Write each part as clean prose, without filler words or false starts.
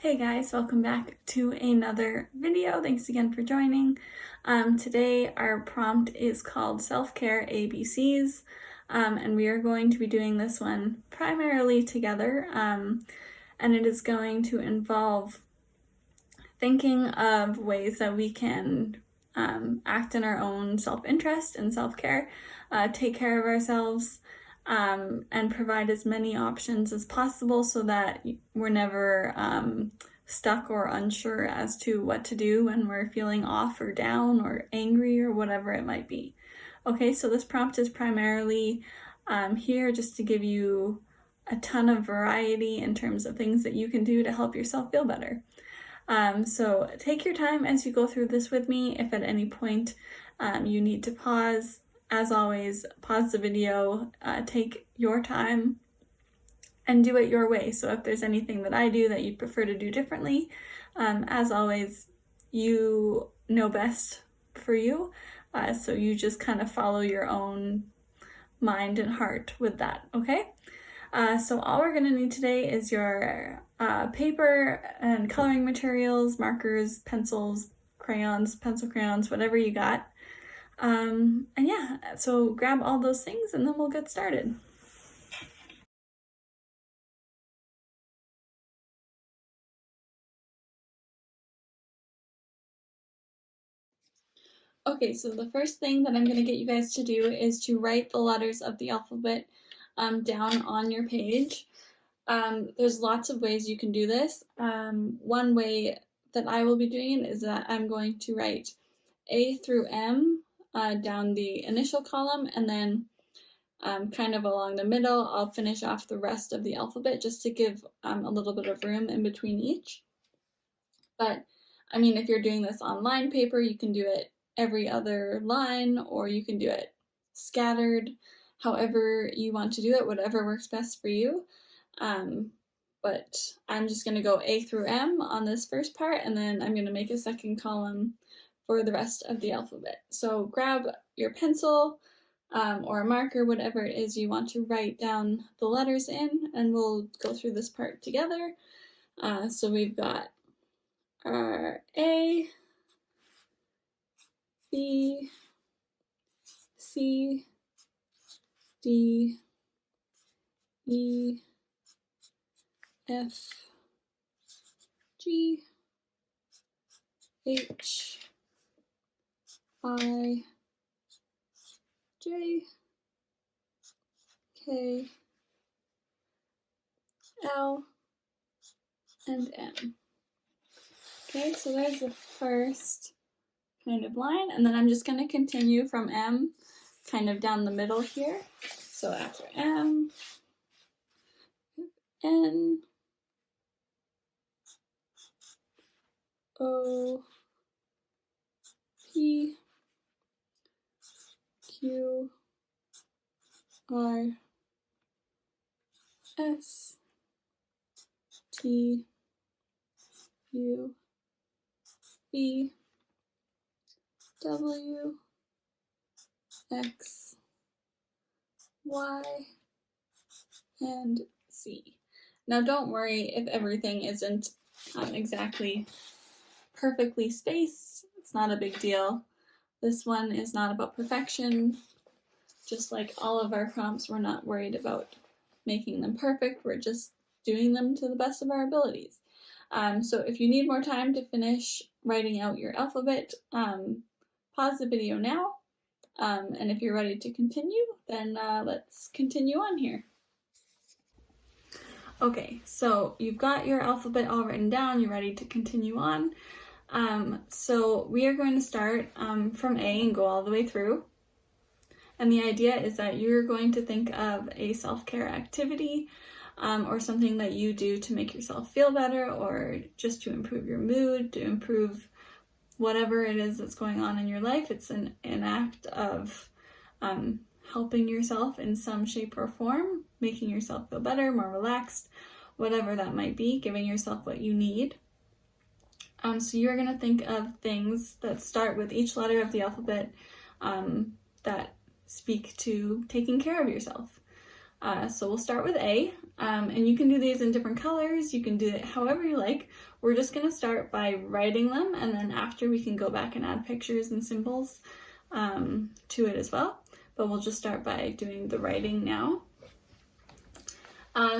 Hey guys, welcome back to another video. Thanks again for joining. Today our prompt is called Self-Care ABCs, and we are going to be doing this one primarily together, and it is going to involve thinking of ways that we can act in our own self-interest and self-care, take care of ourselves, and provide as many options as possible so that we're never stuck or unsure as to what to do when we're feeling off or down or angry or whatever it might be. Okay, so this prompt is primarily here just to give you a ton of variety in terms of things that you can do to help yourself feel better. So take your time as you go through this with me. If at any point you need to pause, as always, pause the video, take your time, and do it your way. So if there's anything that I do that you'd prefer to do differently, as always, you know best for you. So you just kind of follow your own mind and heart with that, okay? So all we're gonna need today is your paper and coloring materials, markers, pencils, crayons, pencil crayons, whatever you got. And yeah, so grab all those things and then we'll get started. Okay, so the first thing that I'm going to get you guys to do is to write the letters of the alphabet down on your page. There's lots of ways you can do this. One way that I will be doing it is that I'm going to write A through M down the initial column, and then kind of along the middle, I'll finish off the rest of the alphabet just to give a little bit of room in between each. But I mean, if you're doing this on line paper, you can do it every other line, or you can do it scattered, however you want to do it, whatever works best for you. But I'm just going to go A through M on this first part, and then I'm going to make a second column for the rest of the alphabet. So grab your pencil or a marker, whatever it is you want to write down the letters in, and we'll go through this part together. So we've got our A, B, C, D, E, F, G, H, I, J, K, L, and M. Okay, so there's the first kind of line, and then I'm just going to continue from M kind of down the middle here. So after M, N, O, P, Q, R, S, T, U, V, W, X, Y, and Z. Now don't worry if everything isn't exactly perfectly spaced. It's not a big deal. This one is not about perfection. Just like all of our prompts, we're not worried about making them perfect. We're just doing them to the best of our abilities. So if you need more time to finish writing out your alphabet, pause the video now. And if you're ready to continue, then let's continue on here. Okay, so you've got your alphabet all written down, you're ready to continue on. So we are going to start from A and go all the way through. And the idea is that you're going to think of a self-care activity or something that you do to make yourself feel better, or just to improve your mood, to improve whatever it is that's going on in your life. It's an act of helping yourself in some shape or form, making yourself feel better, more relaxed, whatever that might be, giving yourself what you need. So you're going to think of things that start with each letter of the alphabet that speak to taking care of yourself. So we'll start with A, and you can do these in different colors. You can do it however you like. We're just going to start by writing them, and then after we can go back and add pictures and symbols to it as well. But we'll just start by doing the writing now.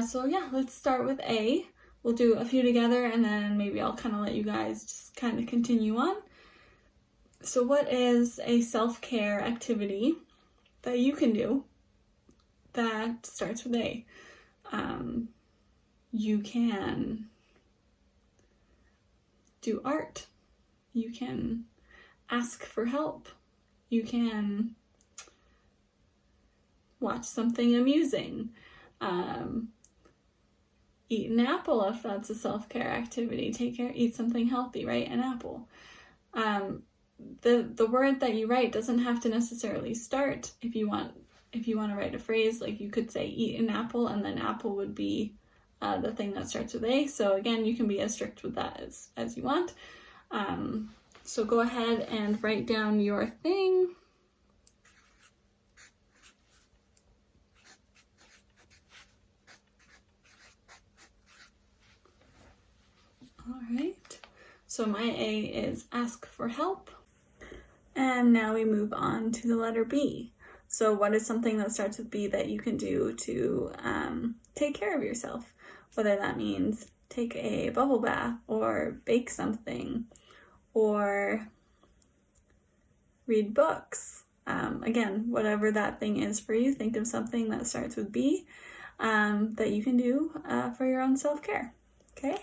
So yeah, let's start with A. We'll do a few together, and then maybe I'll kind of let you guys just kind of continue on. So what is a self-care activity that you can do that starts with A? You can do art. You can ask for help. You can watch something amusing. Eat an apple if that's a self-care activity. Eat something healthy, right? An apple. The word that you write doesn't have to necessarily start. If you want to write a phrase, like you could say eat an apple, and then apple would be the thing that starts with A. So again, you can be as strict with that as you want. So go ahead and write down your thing. All right, so my A is ask for help. And now we move on to the letter B. So what is something that starts with B that you can do to take care of yourself? Whether that means take a bubble bath, or bake something, or read books. Again, whatever that thing is for you, think of something that starts with B that you can do for your own self-care, okay?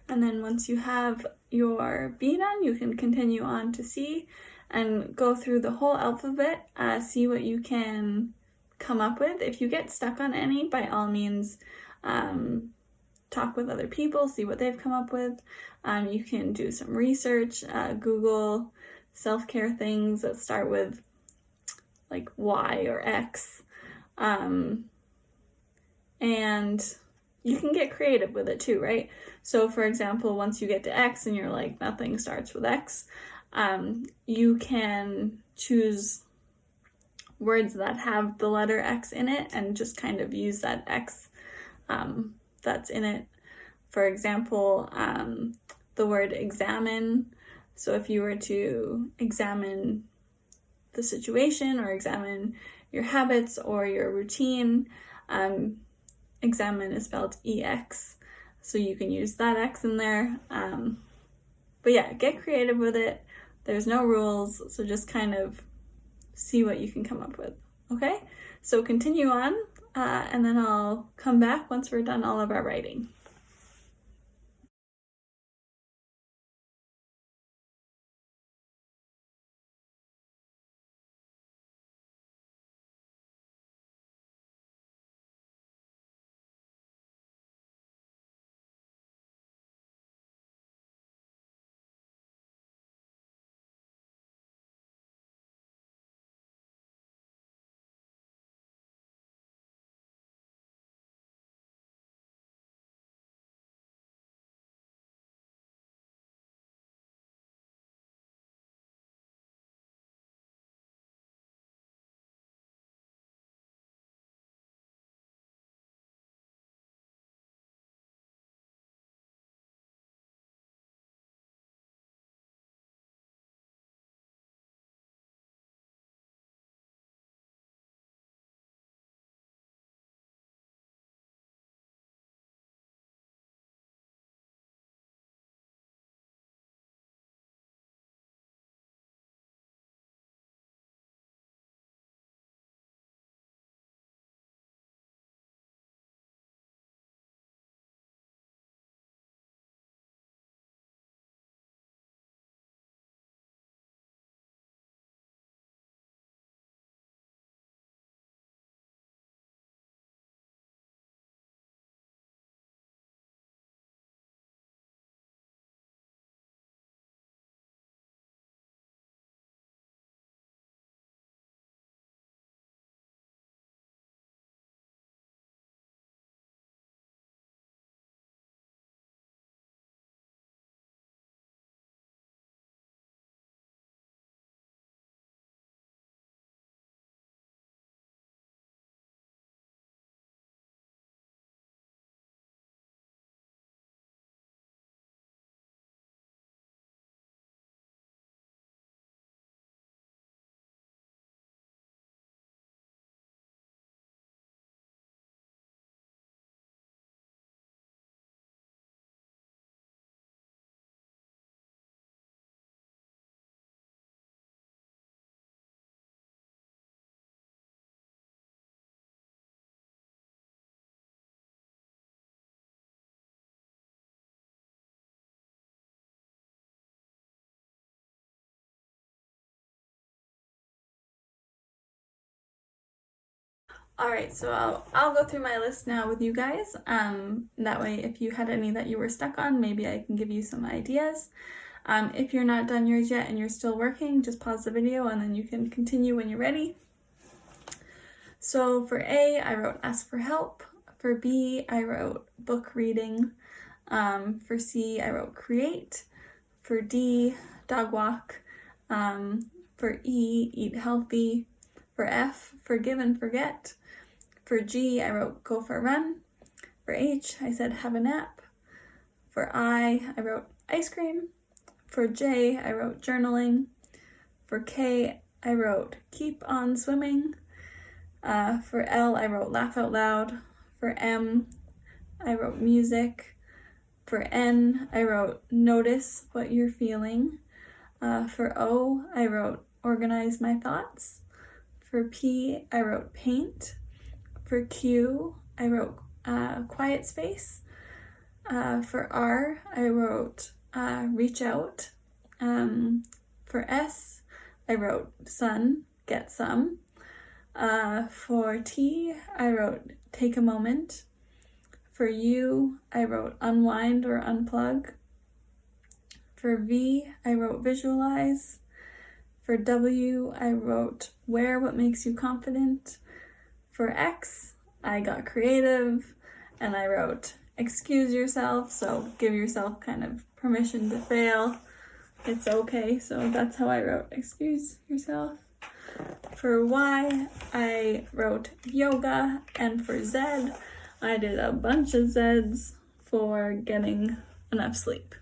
And then once you have your B done, you can continue on to C and go through the whole alphabet, see what you can come up with. If you get stuck on any, by all means, talk with other people, see what they've come up with. You can do some research, Google self-care things that start with like Y or X. And you can get creative with it too, right? So for example, once you get to X and you're like, nothing starts with X, you can choose words that have the letter X in it and just kind of use that X that's in it. For example, the word examine. So if you were to examine the situation or examine your habits or your routine, examine is spelled EX, so you can use that X in there. But yeah, get creative with it. There's no rules, so just kind of see what you can come up with, okay? So continue on, and then I'll come back once we're done all of our writing. Alright, so I'll go through my list now with you guys. That way, if you had any that you were stuck on, maybe I can give you some ideas. If you're not done yours yet and you're still working, just pause the video and then you can continue when you're ready. So for A, I wrote ask for help. For B, I wrote book reading. For C, I wrote create. For D, dog walk. For E, eat healthy. For F, forgive and forget. For G, I wrote go for a run. For H, I said have a nap. For I wrote ice cream. For J, I wrote journaling. For K, I wrote keep on swimming. For L, I wrote laugh out loud. For M, I wrote music. For N, I wrote notice what you're feeling. For O, I wrote organize my thoughts. For P, I wrote paint. For Q, I wrote quiet space. For R, I wrote reach out. For S, I wrote sun, get some. For T, I wrote take a moment. For U, I wrote unwind or unplug. For V, I wrote visualize. For W, I wrote wear what makes you confident. For X, I got creative and I wrote excuse yourself, so give yourself kind of permission to fail. It's okay, so that's how I wrote excuse yourself. For Y, I wrote yoga, and for Z, I did a bunch of Zs for getting enough sleep.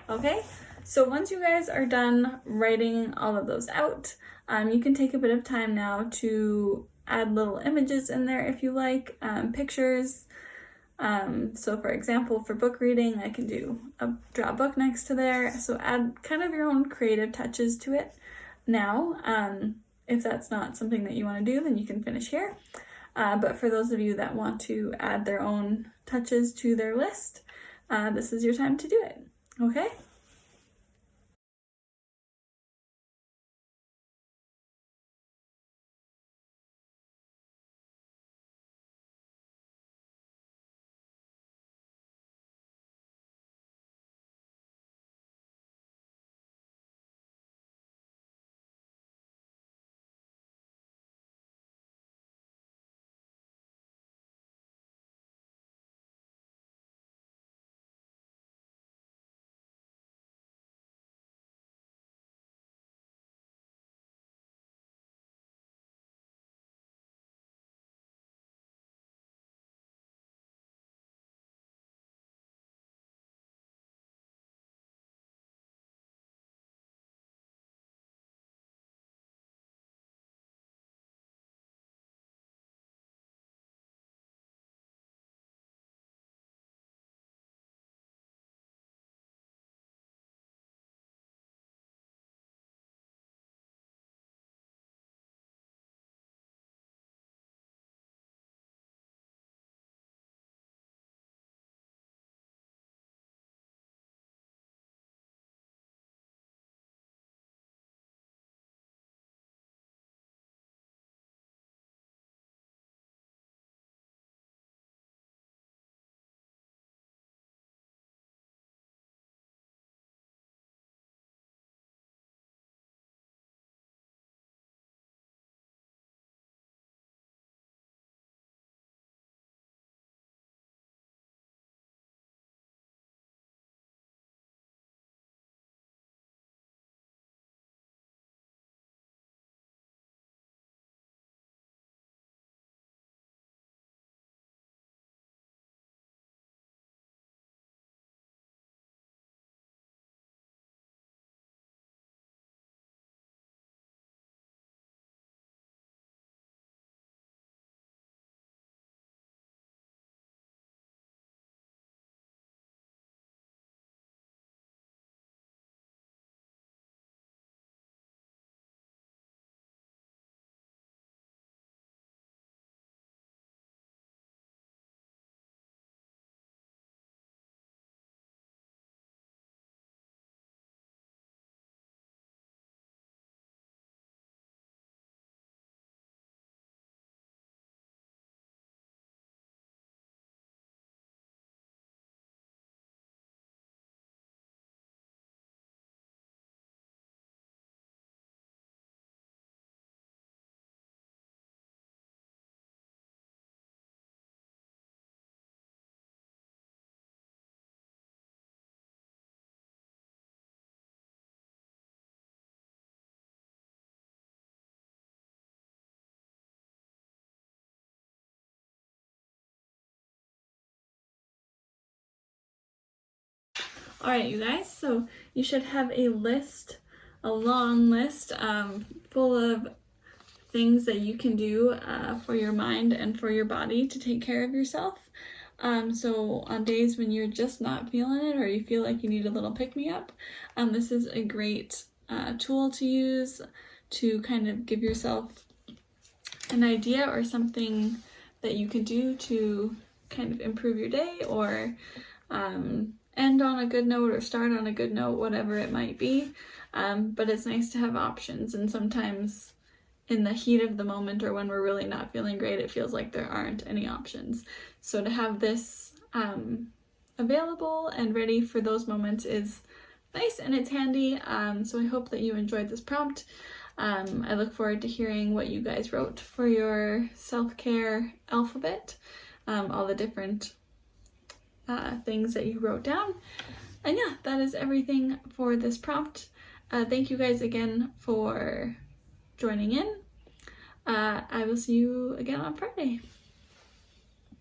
Okay, so once you guys are done writing all of those out, you can take a bit of time now to add little images in there if you like, pictures. So for example, for book reading, I can draw a book next to there. So add kind of your own creative touches to it now. If that's not something that you want to do, then you can finish here. But for those of you that want to add their own touches to their list, this is your time to do it. Okay? Alright, you guys, so you should have a list, a long list full of things that you can do for your mind and for your body to take care of yourself. So on days when you're just not feeling it or you feel like you need a little pick-me-up, this is a great tool to use to kind of give yourself an idea or something that you can do to kind of improve your day or end on a good note or start on a good note, whatever it might be. But it's nice to have options, and sometimes in the heat of the moment or when we're really not feeling great, it feels like there aren't any options. So to have this available and ready for those moments is nice and it's handy. So I hope that you enjoyed this prompt. I look forward to hearing what you guys wrote for your self-care alphabet, all the different things that you wrote down. And yeah, that is everything for this prompt. Thank you guys again for joining in. I will see you again on Friday.